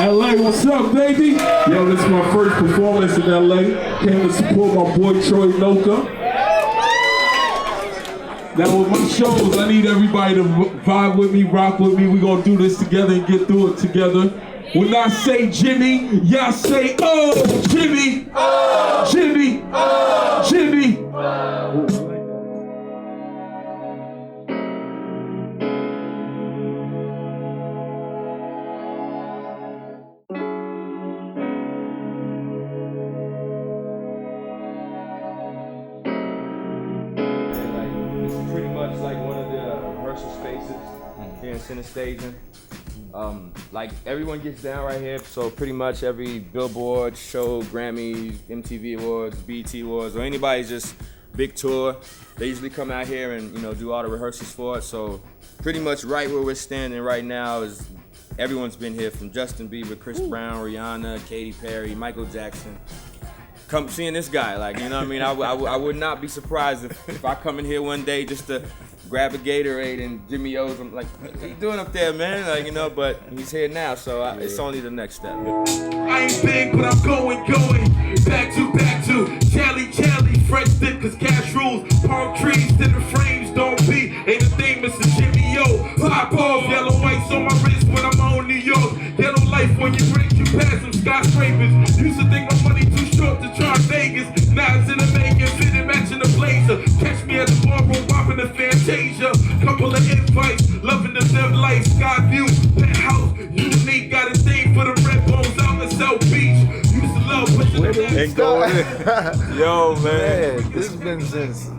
LA, what's up, baby? Yo, this is my first performance in LA. Came to support my boy Troy Noka. Now with my shows, I need everybody to vibe with me, rock with me. We're gonna do this together and get through it together. When I say Jimmy, y'all say, oh, Jimmy, oh, Jimmy, oh, Jimmy. Pretty much like one of the rehearsal spaces here in Center Staging. Like everyone gets down right here, so pretty much every Billboard show, Grammys, MTV Awards, BET Awards, or anybody's just big tour, they usually come out here and do all the rehearsals for it. So pretty much right where we're standing right now is everyone's been here, from Justin Bieber, Chris Brown, Rihanna, Katy Perry, Michael Jackson. Come seeing this guy, like, you know what I mean? I would not be surprised if I come in here one day just to grab a Gatorade and Jime-E-O's. I'm like, what are you doing up there, man? Like, but he's here now, so it's only the next step. I ain't big, but I'm going, back to, Charlie, fresh stick, cause cash rules, palm trees to the frames, don't be, ain't a thing, Mr. Jime-E-O, pop off, yellow ice on my wrist when I'm on New York, yellow life when you break, you pass some skyscrapers, used to think my money too short to try Vegas, now it's in the making, fitted matching the blazer, catch me at the ballroom, whopping the Fantasia, couple of invites, loving the dim light, sky view, penthouse, unique, got a thing for the red bones out in South Beach, used to love pushing the And going Yo, man. this has been since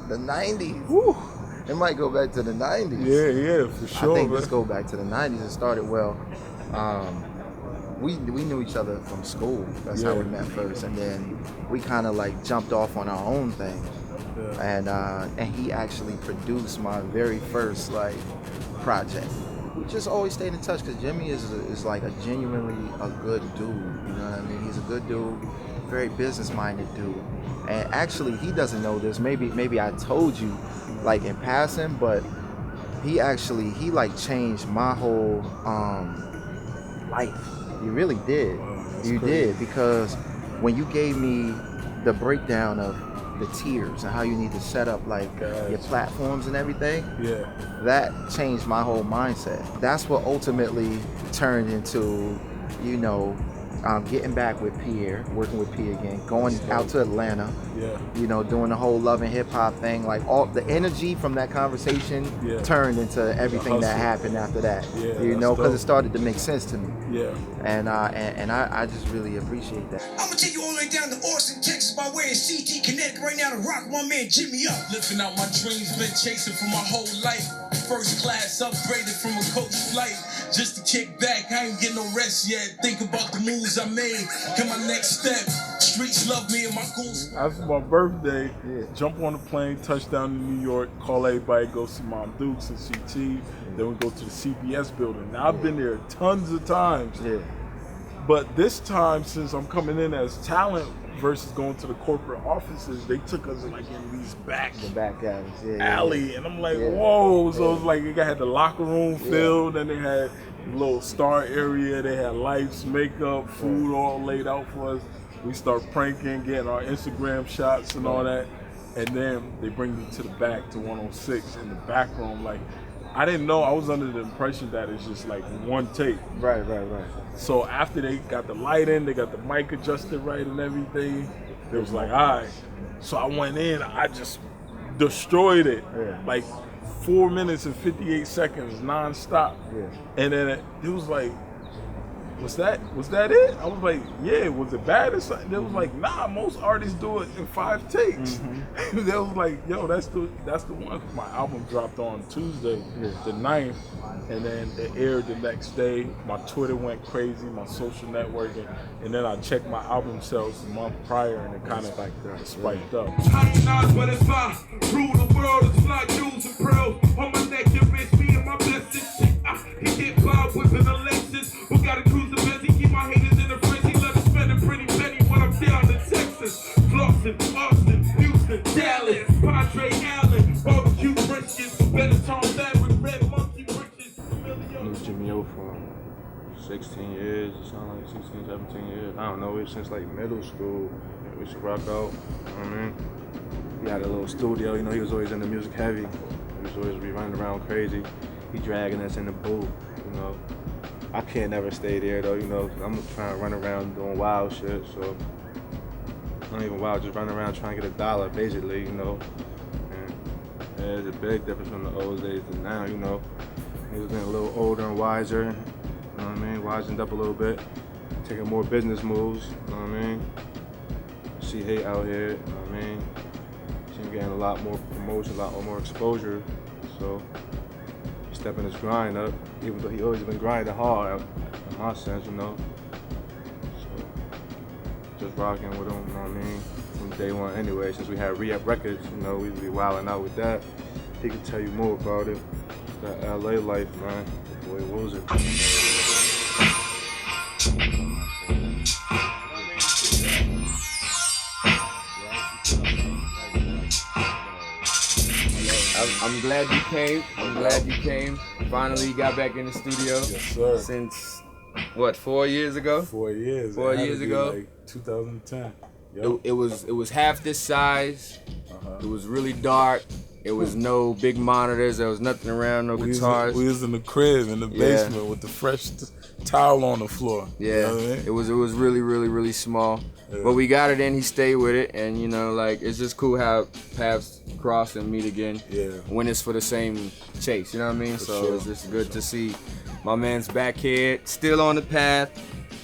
the 90s. Woo. It might go back to the 90s. Yeah, for sure. I think let's go back to the 90s. It started well. We knew each other from school. That's how we met first, and then we kind of like jumped off on our own thing. Yeah. And he actually produced my very first like project. We just always stayed in touch because Jimmy is like a genuinely a good dude. You know what I mean? He's a good dude, very business-minded dude. And actually, he doesn't know this. Maybe I told you, like in passing, but he like changed my whole life. You really did. You did, because when you gave me the breakdown of the tiers and how you need to set up like your platforms and everything, that changed my whole mindset. That's what ultimately turned into, getting back with Pierre, working with P again, going out to Atlanta, doing the whole love and hip hop thing. Like all the energy from that conversation turned into everything that happened after that. Because it started to make sense to me. And I just really appreciate that. I'm gonna take you all the way down to Austin, Texas by way of CT Connecticut right now to rock my man Jime-E-O. Living out my dreams, been chasing for my whole life. First class, upgraded from a coach flight. Just to kick back, I ain't getting no rest yet. Think about the moves I made, and my next step. Streets love me and my goons. After my birthday, jump on a plane, touchdown to New York, call everybody, go see Mom Dukes and CT. Then we go to the CBS building. Now I've been there tons of times. But this time, since I'm coming in as talent versus going to the corporate offices, they took us like in these back alleys, alley, and I'm like, whoa! So it's like they had the locker room filled, and they had a little star area. They had lights, makeup, food all laid out for us. We start pranking, getting our Instagram shots and all that, and then they bring me to the back to 106 in the back room. Like, I didn't know. I was under the impression that it's just like one take. Right. So after they got the light in, they got the mic adjusted right and everything, it was like, all right. So I went in, I just destroyed it. Like 4 minutes and 58 seconds nonstop. And then it was like, was that it? I was like, yeah, was it bad or something? They was like, nah, most artists do it in 5 takes. They was like, yo, that's the one. My album dropped on Tuesday, the 9th, and then it aired the next day. My Twitter went crazy, my social networking, and then I checked my album sales the month prior, and it kind of spiked up. But it's fine. Rule the world is fly jewels and pearls on my neck. You bitch, me and my blessings. He get by with an Alexis. Who got a cruise the best? He keep my haters in the frenzy. Let us spend a pretty penny when I'm down in Texas. Flossin, Austin, Houston, Dallas, Padre Allen, barbecue briskets, better tone fabric, red monkey britches. knew Jime-E-O for 16 years, or something like 16, 17 years. I don't know, it since like middle school. We used to rock out, you know what I mean? He had a little studio, you know, he was always in the music heavy. He was always be running around crazy. He dragging us in the booth, you know. I can't never stay there though, you know, I'm trying to run around doing wild shit, so. Not even wild, just running around trying to get $1, basically, you know. And there's a big difference from the old days to now, you know. He was getting a little older and wiser, you know what I mean? Wisened up a little bit, taking more business moves, you know what I mean? See hate out here, you know what I mean? See him getting a lot more promotion, a lot more exposure, so he's stepping his grind up, even though he always been grinding hard, in my sense, you know. Just rocking with him, you know what I mean? From day one anyway, since we had re-up records, you know, we'd be wilding out with that. He could tell you more about it. That LA life, man. Boy, what was it? I'm glad you came. I'm glad you came. Finally, you got back in the studio. Yes, sir. Since, what, 4 years ago? 4 years. 4 It had years to be ago? like 2010. Yep. It was half this size. It was really dark. It was no big monitors. There was nothing around, no guitars. We was in the crib in the basement with the fresh towel on the floor. Yeah, you know what I mean? it was really, really, really small. Yeah. But we got it in. He stayed with it, and you know, like it's just cool how paths cross and meet again. Yeah. When it's for the same chase, you know what I mean? So sure. it's just good to see my man's back here, still on the path.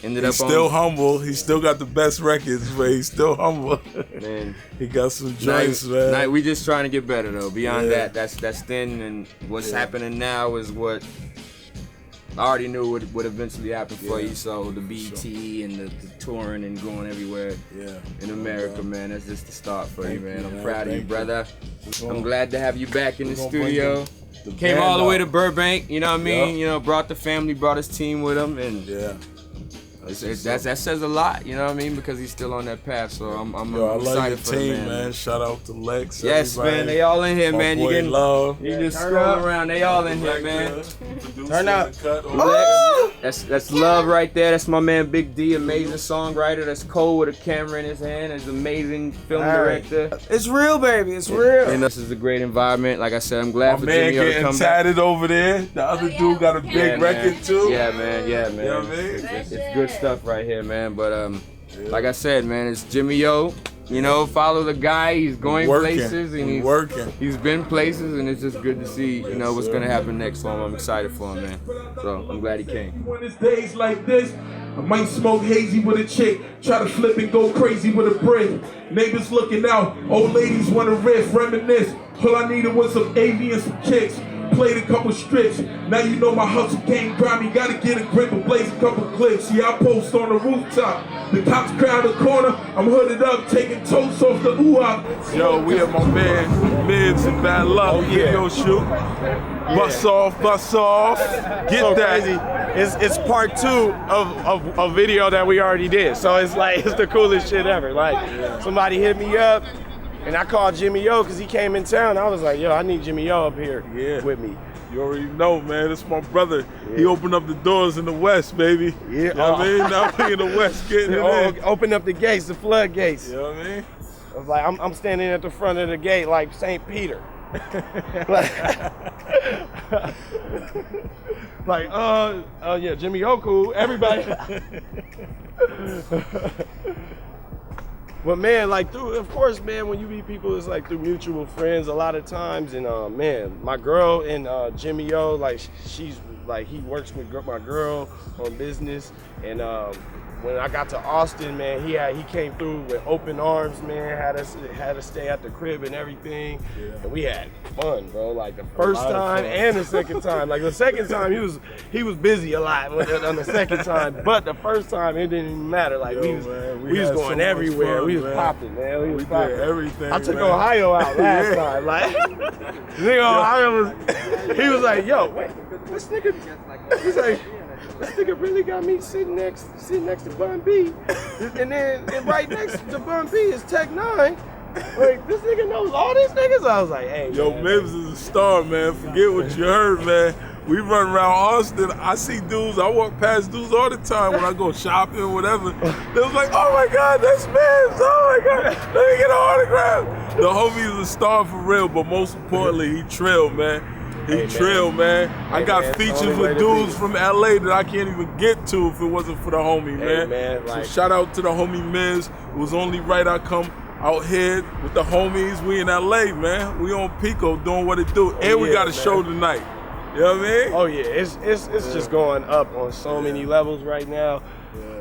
Ended He's up still on, humble. He still got the best records, but he's still humble. Man, he got some joints, man. we just trying to get better though. Beyond Yeah. that's thin, and what's happening now is what I already knew would eventually happen for you. So the BET and the touring and going everywhere in America, man, that's just the start for you, man. I'm proud of you, brother. I'm glad to have you back in the studio. Came all the way to Burbank, you know what I mean? You know, brought the family, brought his team with him, and that says a lot, you know what I mean? Because he's still on that path, so I'm excited for team, him, man. Shout out to Lex. Yes, everybody. man, they all in here, My man. boy Love. You just scroll around, they all in here, man. Turn up. That's Love right there. That's my man Big D, amazing songwriter. That's Cole with a camera in his hand. That's amazing film director. It's real, baby. It's real. And this is a great environment. Like I said, I'm glad My for man Jime-E-O to getting come back. tatted over there. The other dude got a big record too. Yeah, man. You know what I mean? It's good stuff right here, man. But like I said, man, it's Jime-E-O. You know, follow the guy. He's going places and he's been places, and it's just good to see, you know, what's gonna happen next for him. I'm excited for him, man. So I'm glad he came. When it's days like this, I might smoke hazy with a chick, try to flip and go crazy with a brick. Neighbors looking out, old ladies want to riff, reminisce. All I needed was some AV and some kicks. Played a couple strips. Now you know my hustle game grimy. Gotta get a grip and blaze a couple clips. Yeah, I post on the rooftop. The cops crowd the corner. I'm hooded up, taking toast off the ooh-ah. Yo, we have my man Mids and Bad Luck video shoot. Bust off. Get so that. Crazy. It's part 2 of a video that we already did. So it's like it's the coolest shit ever. Like somebody hit me up. And I called Jime-E-O because he came in town. I was like, yo, I need Jime-E-O up here with me. You already know, man. That's my brother. Yeah. He opened up the doors in the West, baby. Yeah. You know what I mean? Now we in the West getting it in. Open up the gates, the floodgates. You know what I mean? I was like, I'm standing at the front of the gate like St. Peter. Like, yeah, Jime-E-O cool. Everybody. But man, like of course, man, when you meet people, it's like through mutual friends a lot of times. And man, my girl and Jime-E-O, like she's like, he works with my girl on business. And when I got to Austin, man, he came through with open arms, man. Had us stay at the crib and everything. Yeah. And we had fun, bro. Like the first time and the second time. Like the second time, he was busy a lot on the second time, but the first time it didn't even matter. Like we was going everywhere. Fun, we was popping, man. We was popping. Did everything. I took Ohio out last time. Like nigga, Ohio he was like, yo, wait, this nigga. He's like, this nigga really got me sitting next to Bun B, and right next to Bun B is Tech 9. Like, this nigga knows all these niggas. I was like, hey, yo, man, Mims is a star, man. Forget what you heard, man. we run around Austin. I see dudes, I walk past dudes all the time when I go shopping or whatever. They was like, oh my God, that's Miz. Oh my God, let me get an autograph. The homie is a star for real, but most importantly, he trilled, man. He trilled, man. I got features with dudes from LA that I can't even get to if it wasn't for the homie, man. So shout out to the homie Miz. It was only right I come out here with the homies. We in LA, man. We on Pico doing what it do. And we got a show tonight. You know what I mean? Oh yeah, it's just going up on so many levels right now.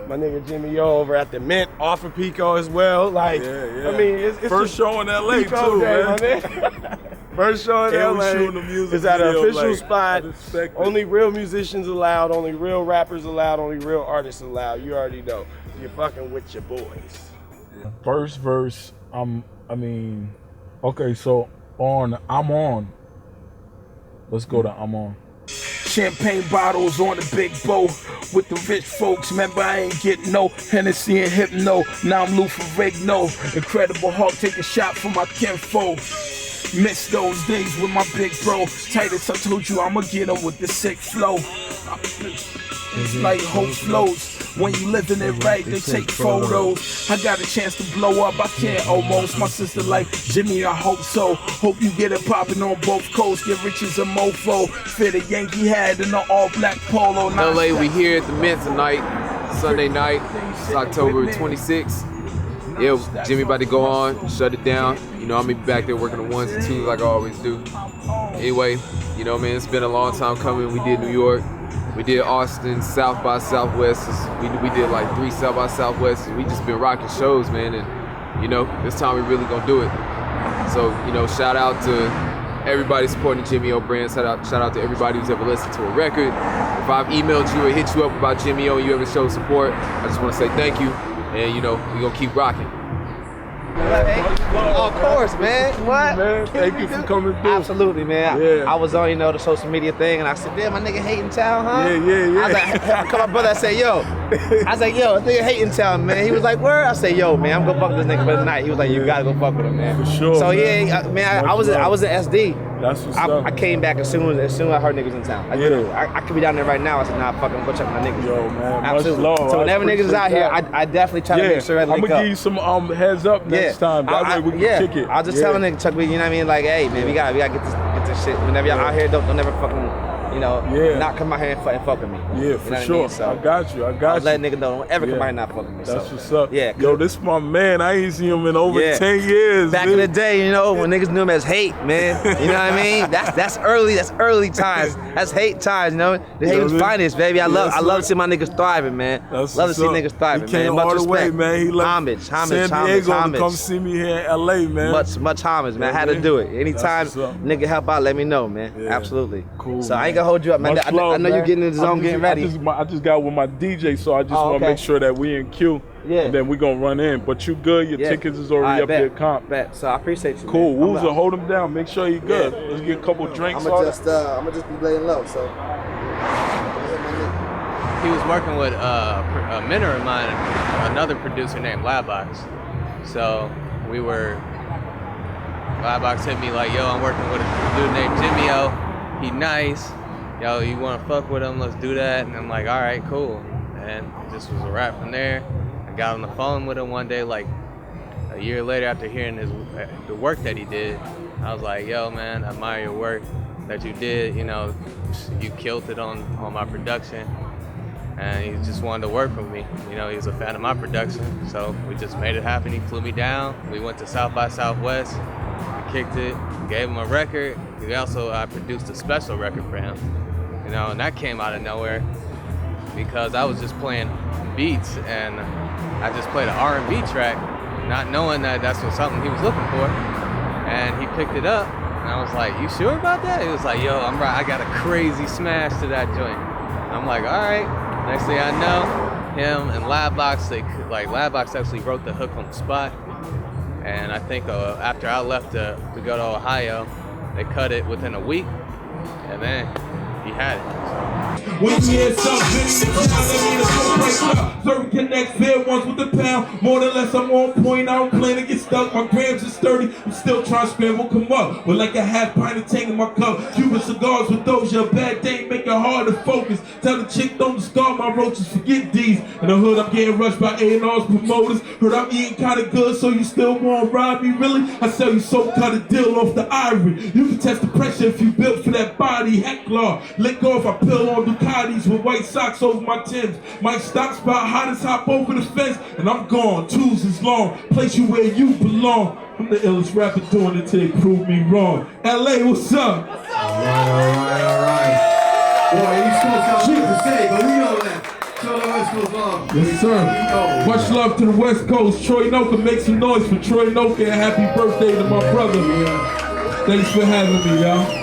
My nigga Jime-E-O over at the Mint off of Pico as well. Like, I mean, it's first show in LA Pico too, day, man. First show in LA. The music it's at an video, official like, spot. Only real musicians allowed. Only real rappers allowed. Only real artists allowed. You already know. You're fucking with your boys. First verse. Okay, so I'm on. Let's go to I'm on. Champagne bottles on the big bow with the rich folks. Remember, I ain't getting no Hennessy and Hypno. Now I'm Lou Ferrigno. Incredible Hulk, take a shot for my kinfolk. Miss those days with my big bro. Titus, I told you I'ma get him with the sick flow. It's like hope flows. When you living it right, they take photos. I got a chance to blow up, I can't almost. My sister like, Jimmy, I hope so. Hope you get it popping on both coasts. Get rich as a mofo. Fit a Yankee hat and an all-black polo. LA, we here at the Mint tonight, Sunday night. It's October 26th. Yeah, Jimmy about to go on, shut it down. You know, I'm gonna be back there working the ones and twos like I always do. Anyway, you know, man, it's been a long time coming. We did New York. We did Austin, South by Southwest. We did like 3 South by Southwest. We just been rocking shows, man. And, you know, this time we really gonna do it. So, you know, shout out to everybody supporting the Jime-E-O brand. Shout out to everybody who's ever listened to a record. If I've emailed you or hit you up about Jime-E-O and you ever showed support, I just wanna say thank you. And, you know, we gonna keep rocking. Of course, man. What? Man, thank you for coming through. Absolutely, man. Yeah. I was on, you know, the social media thing, and I said, damn, my nigga hating town, huh? Yeah. I was like, I called my brother, I said, yo. I was like, yo, this nigga hating town, man. He was like, where? I said, yo, man, I'm gonna fuck with this nigga for the night. He was like, you gotta go fuck with him, man. For sure. So man. yeah, man, I was at SD. That's what's up. I came back as soon as I heard niggas in town. I could be down there right now. I said, nah, fuck, I'm gonna go check my niggas. Yo, man, absolutely. much love. So whenever niggas is out here, I definitely try to make sure I link I'm gonna up. give you some heads up next time. That way we can kick it. I'll just tell a nigga, Chuck, you know what I mean? Like, hey, man, we gotta get this shit. Whenever y'all out here, don't never fucking, you know, not come out here and fuck with me. Yeah, for sure. I mean? So, I got you. I'll let nigga know, don't ever come out here and not fuck with me. That's what's up. Yeah. Yo, this my man. I ain't seen him in over 10 years. Back in the day, you know, when niggas knew him as hate, man. You know what I mean? That's early times. That's hate times, you know? The hate was finest, baby. I love to see my niggas thriving, man. That's love to see niggas thriving, he came man. all the way, man. He left homage, San Diego to come see me here in LA, man. Much homage, man. I had to do it. Anytime nigga help out, let me know, man. Yeah. Absolutely. Cool. So I ain't gonna hold you up, man. I know you're getting in the zone, getting ready. I just got with my DJ, so I just want to make sure that we in queue. Yeah. And then we gonna run in. But you good? Your tickets is already up there, comp. Bet. So I appreciate you. Cool. Woozer, hold him down. Make sure he good. Let's get a couple drinks. I'ma just be laying low. So. He was working with a mentor of mine, another producer named Labbox. So Labbox hit me like, yo, I'm working with a dude named Jime-E-O. He nice. Yo, you wanna fuck with him? Let's do that. And I'm like, all right, cool. And this was a wrap from there. I got on the phone with him one day, like a year later after hearing the work that he did. I was like, yo, man, I admire your work that you did. You know, you killed it on my production. And he just wanted to work with me. You know, he was a fan of my production. So we just made it happen. He flew me down. We went to South by Southwest. We kicked it, gave him a record. I produced a special record for him. You know, and that came out of nowhere because I was just playing beats and I just played an R&B track, not knowing that that's something he was looking for. And he picked it up and I was like, you sure about that? He was like, yo, I'm right, I got a crazy smash to that joint. And I'm like, all right. Next thing I know, him and Labbox, Labbox actually wrote the hook on the spot. And I think after I left to go to Ohio, they cut it within a week, and then he had it. When you hear something, that mean it's gonna break up. Certain connects fair ones with the pound. More than less, I'm on point. I don't plan to get stuck. My grams is sturdy. I'm still trying to scramble, come up. With like a half pint of Tang in my cup. Cuban cigars with those. Your bad day make it hard to focus. Tell the chick don't discard my roaches. Forget these. In the hood, I'm getting rushed by A&R's promoters. Heard I'm eating kinda good, so you still wanna rob me, really? I sell you soap, cut a deal off the ivory. You can test the pressure if you built for that body. Heck law, lick off, I pill on Ducatis with white socks over my Timbs. My stock spot, hottest hop over the fence, and I'm gone. Twos is long, place you where you belong. I'm the illest rapper doing it till they prove me wrong. LA, what's up? Alright. Boy, East Coast got shit to say, but we know that. Show the West Coast love. Yes, sir. Much love to the West Coast. Troy Noka, make some noise for Troy Noka, and happy birthday to my brother. Thanks for having me, y'all.